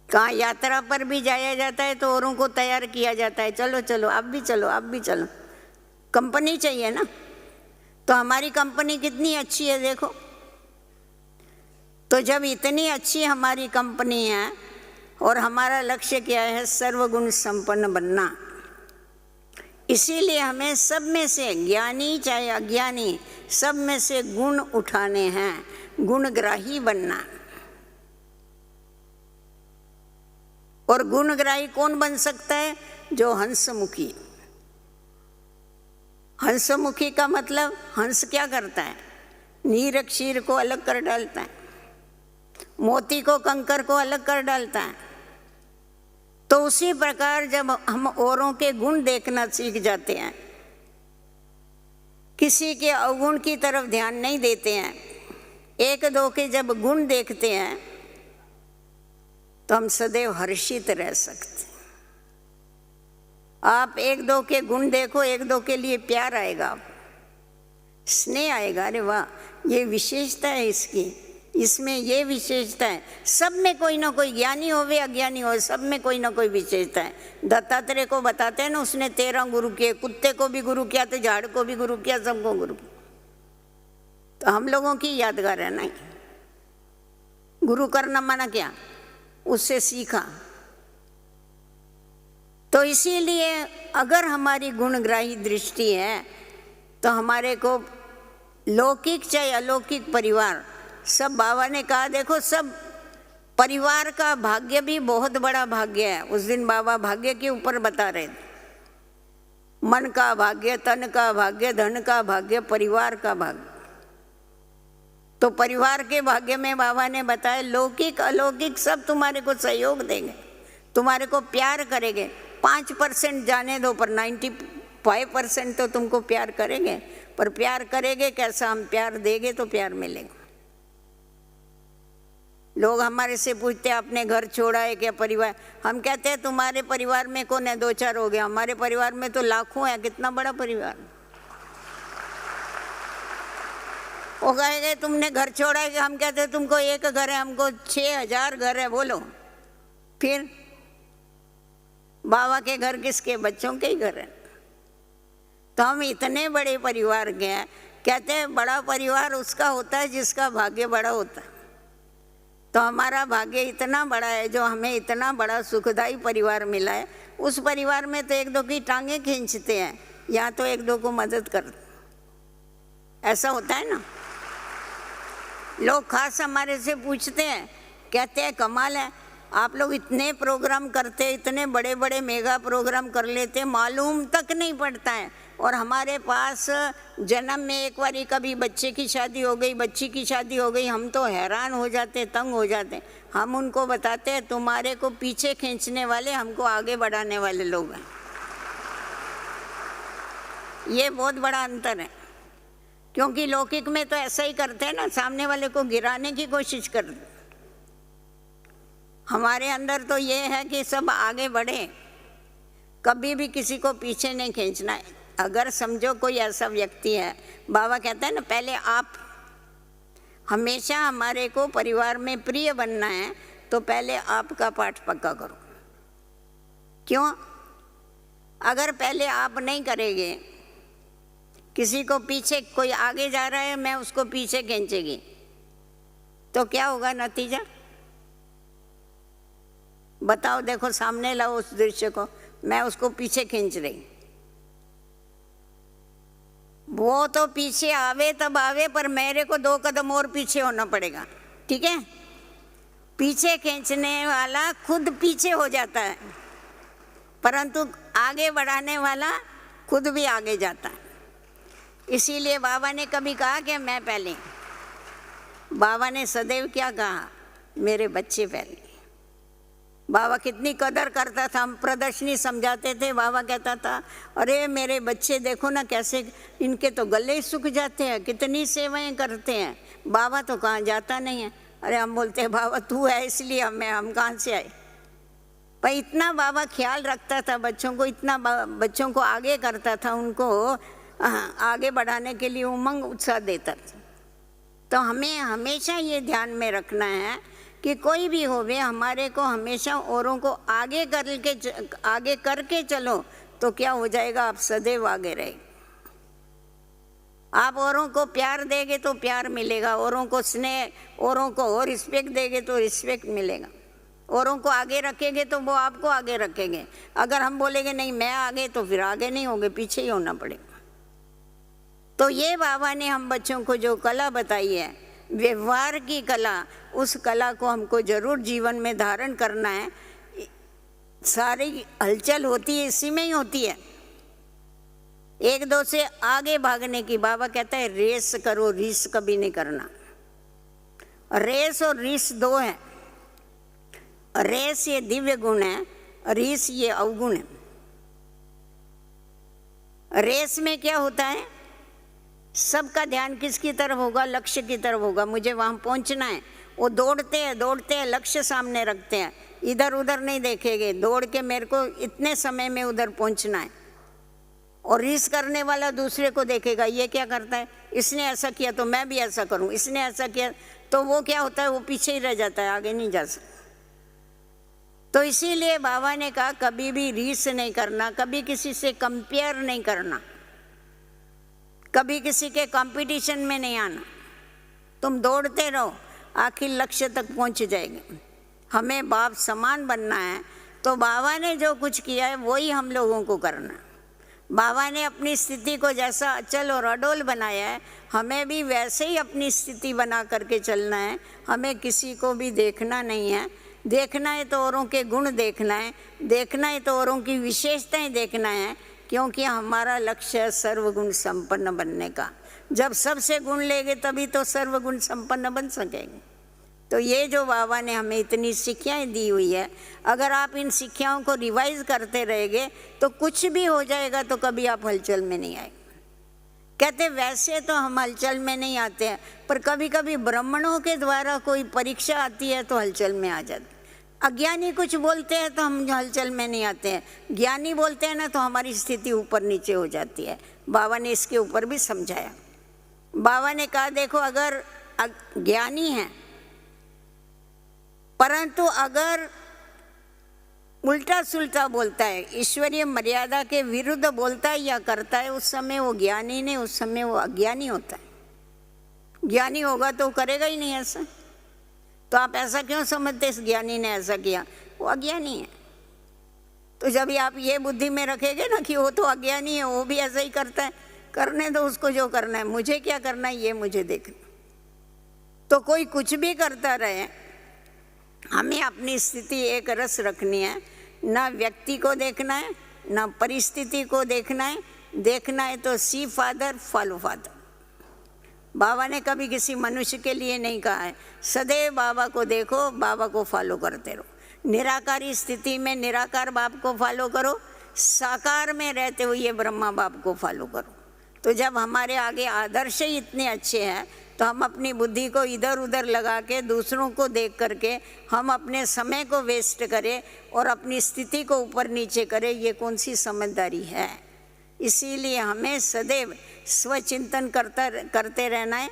कहाँ यात्रा पर भी जाया जाता है तो औरों को तैयार किया जाता है, चलो चलो आप भी चलो, आप भी चलो। कंपनी चाहिए ना। तो हमारी कंपनी कितनी अच्छी है देखो। तो जब इतनी अच्छी हमारी कंपनी है और हमारा लक्ष्य क्या है? सर्वगुण संपन्न बनना। इसीलिए हमें सब में से, ज्ञानी चाहे अज्ञानी, सब में से गुण उठाने हैं, गुणग्राही बनना। और गुणग्राही कौन बन सकता है? जो हंसमुखी। हंसमुखी का मतलब, हंस क्या करता है? नीर क्षीर को अलग कर डालता है, मोती को कंकर को अलग कर डालता है। तो उसी प्रकार जब हम औरों के गुण देखना सीख जाते हैं, किसी के अवगुण की तरफ ध्यान नहीं देते हैं, एक दो के जब गुण देखते हैं तो हम सदैव हर्षित रह सकते हैं। आप एक दो के गुण देखो, एक दो के लिए प्यार आएगा, स्नेह आएगा। अरे वाह, ये विशेषता है इसकी, इसमें ये विशेषता है। सब में कोई ना कोई, ज्ञानी हो वे अज्ञानी हो, सब में कोई ना कोई विशेषता है। दत्तात्रेय को बताते हैं ना, उसने 13 गुरु किए, कुत्ते को भी गुरु किया तो झाड़ को भी गुरु किया, सबको गुरु किया। तो हम लोगों की यादगार है ना। गुरु करना माना क्या? उससे सीखा। तो इसीलिए अगर हमारी गुणग्राही दृष्टि है तो हमारे को लौकिक चाहे अलौकिक परिवार, सब बाबा ने कहा देखो, सब परिवार का भाग्य भी बहुत बड़ा भाग्य है। उस दिन बाबा भाग्य के ऊपर बता रहे थे। मन का भाग्य, तन का भाग्य, धन का भाग्य, परिवार का भाग्य। तो परिवार के भाग्य में बाबा ने बताया लौकिक अलौकिक सब तुम्हारे को सहयोग देंगे, तुम्हारे को प्यार करेंगे। 5% जाने दो, पर 95% तो तुमको प्यार करेंगे। पर प्यार करेंगे कैसा? हम प्यार देंगे तो प्यार मिलेगा। लोग हमारे से पूछते हैं आपने घर छोड़ा है क्या? परिवार। हम कहते हैं तुम्हारे परिवार में कौन है? 2-4 हो गया। हमारे परिवार में तो लाखों है। कितना बड़ा परिवार। वो कहेंगे तुमने घर छोड़ा है कि? हम कहते हैं तुमको एक घर है, हमको 6000 घर है। बोलो फिर बाबा के घर किसके? बच्चों के ही घर है। तो हम इतने बड़े परिवार के हैं। कहते हैं बड़ा परिवार उसका होता है जिसका भाग्य बड़ा होता है। तो हमारा भाग्य इतना बड़ा है जो हमें इतना बड़ा सुखदायी परिवार मिला है। उस परिवार में तो एक दो की टांगे खींचते हैं, या तो एक दो को मदद करते, ऐसा होता है ना। लोग खास हमारे से पूछते हैं, कहते हैं कमाल है आप लोग इतने प्रोग्राम करते, इतने बड़े बड़े मेगा प्रोग्राम कर लेते, मालूम तक नहीं पड़ता है। और हमारे पास जन्म में एक बारी कभी बच्चे की शादी हो गई, बच्ची की शादी हो गई, हम तो हैरान हो जाते, तंग हो जाते। हम उनको बताते हैं तुम्हारे को पीछे खींचने वाले हमको आगे बढ़ाने वाले लोग हैं। ये बहुत बड़ा अंतर है। क्योंकि लौकिक में तो ऐसा ही करते हैं ना, सामने वाले को गिराने की कोशिश करते। हमारे अंदर तो ये है कि सब आगे बढ़े, कभी भी किसी को पीछे नहीं खींचना है। अगर समझो कोई ऐसा व्यक्ति है, बाबा कहता है ना पहले आप, हमेशा हमारे को परिवार में प्रिय बनना है तो पहले आपका पाठ पक्का करो। क्यों? अगर पहले आप नहीं करेंगे, किसी को पीछे, कोई आगे जा रहा है मैं उसको पीछे खींचेगी, तो क्या होगा नतीजा? बताओ, देखो सामने लाओ उस दृश्य को, मैं उसको पीछे खींच रही, वो तो पीछे आवे तब आवे, पर मेरे को 2 कदम और पीछे होना पड़ेगा। ठीक है? पीछे खींचने वाला खुद पीछे हो जाता है, परंतु आगे बढ़ाने वाला खुद भी आगे जाता है। इसीलिए बाबा ने कभी कहा कि मैं पहले, बाबा ने सदैव क्या कहा, मेरे बच्चे पहले। बाबा कितनी कदर करता था, हम प्रदर्शनी समझाते थे, बाबा कहता था अरे मेरे बच्चे देखो ना कैसे, इनके तो गले ही सूख जाते हैं, कितनी सेवाएं करते हैं, बाबा तो कहाँ जाता नहीं है। अरे हम बोलते हैं बाबा तू है इसलिए हम कहाँ से आए। पर इतना बाबा ख्याल रखता था बच्चों को, इतना बच्चों को आगे करता था, उनको आगे बढ़ाने के लिए उमंग उत्साह देता था। तो हमें हमेशा ये ध्यान में रखना है कि कोई भी हो वे, हमारे को हमेशा औरों को आगे करके चलो, तो क्या हो जाएगा, आप सदैव आगे रहे। आप औरों को प्यार देंगे तो प्यार मिलेगा, औरों को स्नेह, औरों को और रिस्पेक्ट देंगे तो रिस्पेक्ट मिलेगा, औरों को आगे रखेंगे तो वो आपको आगे रखेंगे। अगर हम बोलेंगे नहीं मैं आगे, तो फिर आगे नहीं होंगे, पीछे ही होना पड़ेगा। तो ये बाबा ने हम बच्चों को जो कला बताई है, व्यवहार की कला, उस कला को हमको जरूर जीवन में धारण करना है। सारी हलचल होती है इसी में ही होती है, एक दो से आगे भागने की। बाबा कहता है रेस करो, रीस कभी नहीं करना। रेस और रीस दो है। रेस ये दिव्य गुण है, रीस ये अवगुण है। रेस में क्या होता है, सबका ध्यान किसकी तरफ होगा, लक्ष्य की तरफ होगा, मुझे वहां पहुंचना है। वो दौड़ते हैं, लक्ष्य सामने रखते हैं, इधर उधर नहीं देखेंगे, दौड़ के मेरे को इतने समय में उधर पहुंचना है। और रीस करने वाला दूसरे को देखेगा, ये क्या करता है, इसने ऐसा किया तो मैं भी ऐसा करूं, इसने ऐसा किया, तो वो क्या होता है, वो पीछे ही रह जाता है, आगे नहीं जा सकता। तो इसीलिए बाबा ने कहा कभी भी रीस नहीं करना, कभी किसी से कंपेयर नहीं करना, कभी किसी के कंपटीशन में नहीं आना। तुम दौड़ते रहो, आखिर लक्ष्य तक पहुंच जाएंगे। हमें बाप समान बनना है, तो बाबा ने जो कुछ किया है वही हम लोगों को करना। बाबा ने अपनी स्थिति को जैसा अचल और अडोल बनाया है, हमें भी वैसे ही अपनी स्थिति बना करके चलना है। हमें किसी को भी देखना नहीं है, देखना है तो औरों के गुण देखना है, देखना है तो औरों की विशेषताएं देखना है, क्योंकि हमारा लक्ष्य है सर्वगुण संपन्न बनने का। जब सबसे गुण लेंगे तभी तो सर्वगुण संपन्न बन सकेंगे। तो ये जो बाबा ने हमें इतनी शिक्षाएं दी हुई है, अगर आप इन शिक्षाओं को रिवाइज करते रहेंगे तो कुछ भी हो जाएगा तो कभी आप हलचल में नहीं आएंगे। कहते वैसे तो हम हलचल में नहीं आते हैं, पर कभी कभी ब्राह्मणों के द्वारा कोई परीक्षा आती है तो हलचल में आ जाते। अज्ञानी कुछ बोलते हैं तो हम हलचल में नहीं आते हैं, ज्ञानी बोलते हैं ना तो हमारी स्थिति ऊपर नीचे हो जाती है। बाबा ने इसके ऊपर भी समझाया। बाबा ने कहा देखो, अगर ज्ञानी है परंतु अगर उल्टा सुल्टा बोलता है, ईश्वरीय मर्यादा के विरुद्ध बोलता है या करता है, उस समय वो ज्ञानी नहीं, उस समय वो अज्ञानी होता है। ज्ञानी होगा तो करेगा ही नहीं ऐसा। तो आप ऐसा क्यों समझते इस ज्ञानी ने ऐसा किया, वो अज्ञानी है। तो जब आप ये बुद्धि में रखेंगे ना कि वो तो अज्ञानी है, वो भी ऐसा ही करता है, करने दो उसको जो करना है, मुझे क्या करना है ये मुझे देखना। तो कोई कुछ भी करता रहे, हमें अपनी स्थिति एक रस रखनी है। ना व्यक्ति को देखना है, ना परिस्थिति को देखना है। देखना है तो सी फादर फॉलो फादर। बाबा ने कभी किसी मनुष्य के लिए नहीं कहा है, सदैव बाबा को देखो, बाबा को फॉलो करते रहो। निराकारी स्थिति में निराकार बाप को फॉलो करो, साकार में रहते हुए ब्रह्मा बाप को फॉलो करो। तो जब हमारे आगे आदर्श ही इतने अच्छे हैं तो हम अपनी बुद्धि को इधर उधर लगा के दूसरों को देख करके हम अपने समय को वेस्ट करें और अपनी स्थिति को ऊपर नीचे करें, ये कौन सी समझदारी है। इसीलिए हमें सदैव स्वचिंतन करते रहना है,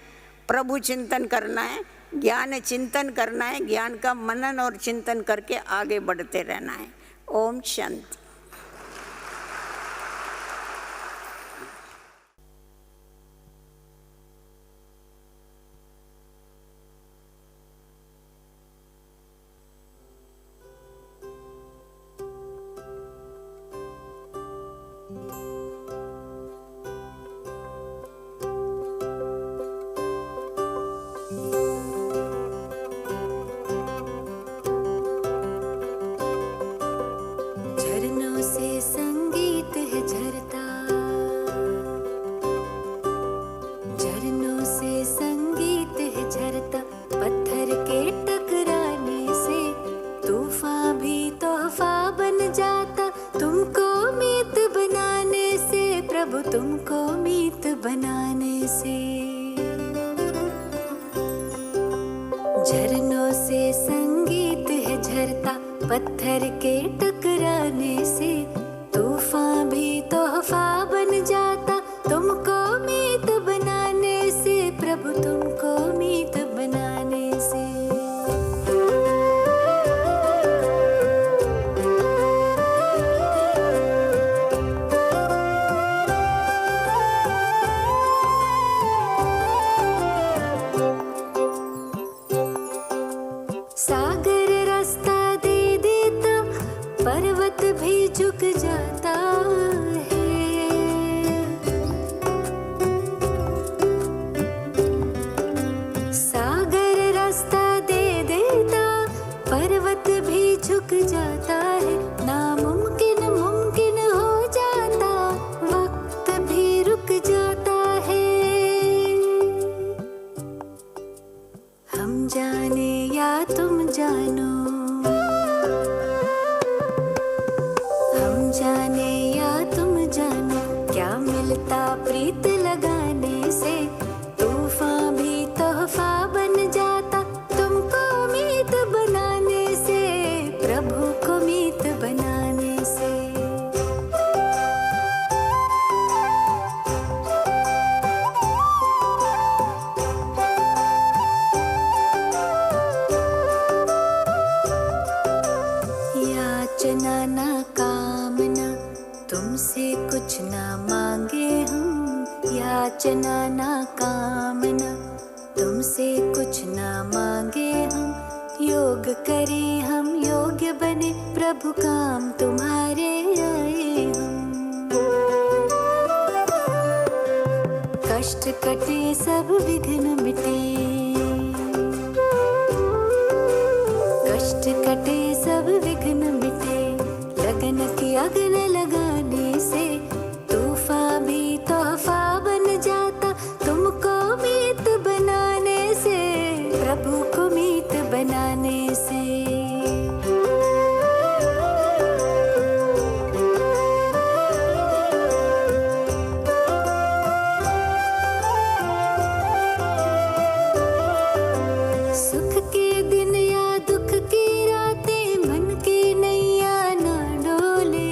प्रभु चिंतन करना है, ज्ञान चिंतन करना है, ज्ञान का मनन और चिंतन करके आगे बढ़ते रहना है। ओम शांति। झरनों से संगीत है झरता, पत्थर के टकराने से तूफान भी तोहफा बन जाता, तुमको मीत बनाने से प्रभु, तुमको मीत बनाने से। सागर रास्ता दे देता, पर्वत भी झुक जाता है। सागर रास्ता दे देता, पर्वत भी झुक जाता है। नामुमकिन मुमकिन हो जाता, वक्त भी रुक जाता है। हम जाने या तुम जानो, हम जाने या तुम जानो, क्या मिलता प्रीत लगाने से। तूफान भी तोहफा बन जाता, तुमको मीत बनाने से, प्रभु को मीत बनाने से। याचना ना कामना, तुमसे कुछ ना मांगे हम। याचना ना कामना, तुमसे कुछ ना मांगे हम। योग करें हम, योग्य बने, प्रभु काम तुम्हारे आए हम। कष्ट कटे सब विघ्न मिटे, कष्ट कटे सब विघ्न मिटे। लगन की अग्न लगाने से तूफान भी तोहफा बन जाता, तुमको मीत बनाने से, प्रभु को मीत बनाने से। सुख के दिन या दुख की रातें, मन की नैया ना डोले।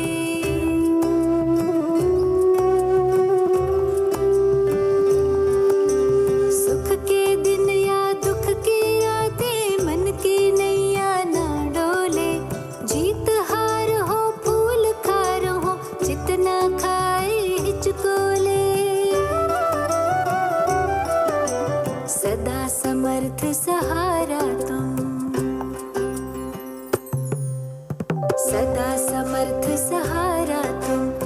सुख के दिन या दुख की रातें, मन की नैया ना डोले। जीत हार हो, फूल खार हो, जितना खाए हिचकोले। सदा समर्थ सहारा तुम, सदा समर्थ सहारा तुम।